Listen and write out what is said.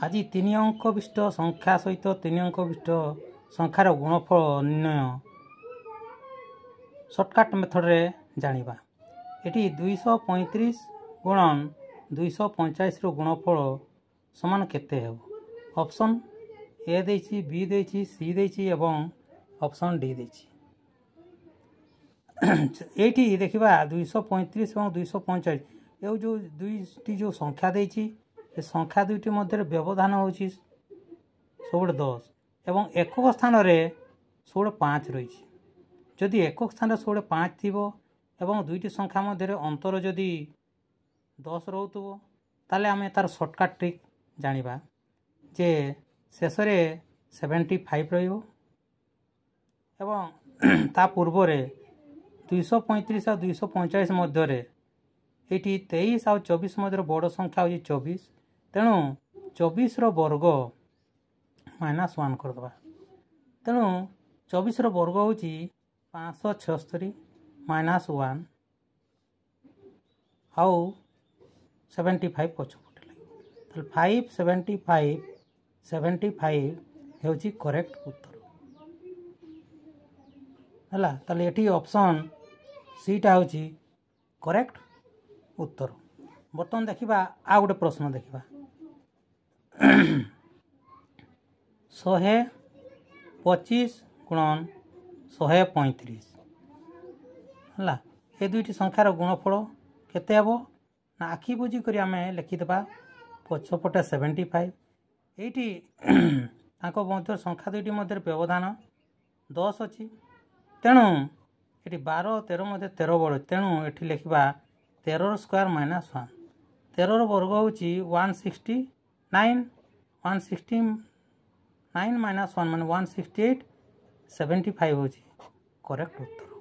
आज 3 अंक विशिष्ट संख्या सहित 3 अंक विशिष्ट संख्यार गुणफल निर्णय शॉर्टकट मेथड रे जानिबा। एटी 235 गुणन 245 रो गुणफल समान केते हेबो। ऑप्शन ए देछि, बी देछि, सी देछि एवं ऑप्शन डी देछि। एटी देखिबा 235 एवं 245 ए जो दुईटी जो संख्या देछि ए संख्या दुईटी मध्य व्यवधान होछि 10 एवं एकक स्थान रे 5 रही। जदि एकक स्थान 5 थिबो एवं दुईटी संख्या मध्य अंतर जदि 10 रहउतबो ताले आमे तार शॉर्टकट ट्रिक जानिबा जे शेष रे 75 रहिबो एवं ता पूर्व रे 235 और 245 मध्य रे एटी 23 और 24 मध्य बड़ संख्या होची 24। तेणु 24 रो वर्ग -1 कर दबा। तेणु 24 रो वर्ग होची 576 -1 आउ 75 पछपटे लगे। 575 हेउची करेक्ट उत्तर हला। ताले एठी ऑप्शन सी टा होची करेक्ट उत्तर। बर्तमान देखिबा आ गोटे प्रश्न देखिबा 125 गुणन 135 हला। ए दुईटी संख्यार गुणफल केते हेबो ना आखि बुझी करी आमे लिखि देबा पछपटे 75। एठी ताको मध्य संख्या दुईटी मध्य व्यवधान 10 अछि। तेणु एठी 12 13 मध्य 13 बड़। तेणु एठी लिखिबा 13 स्क्वायर -1। 13 रो वर्ग होची 169 -1 माने 168 75 होची करेक्ट उत्तर।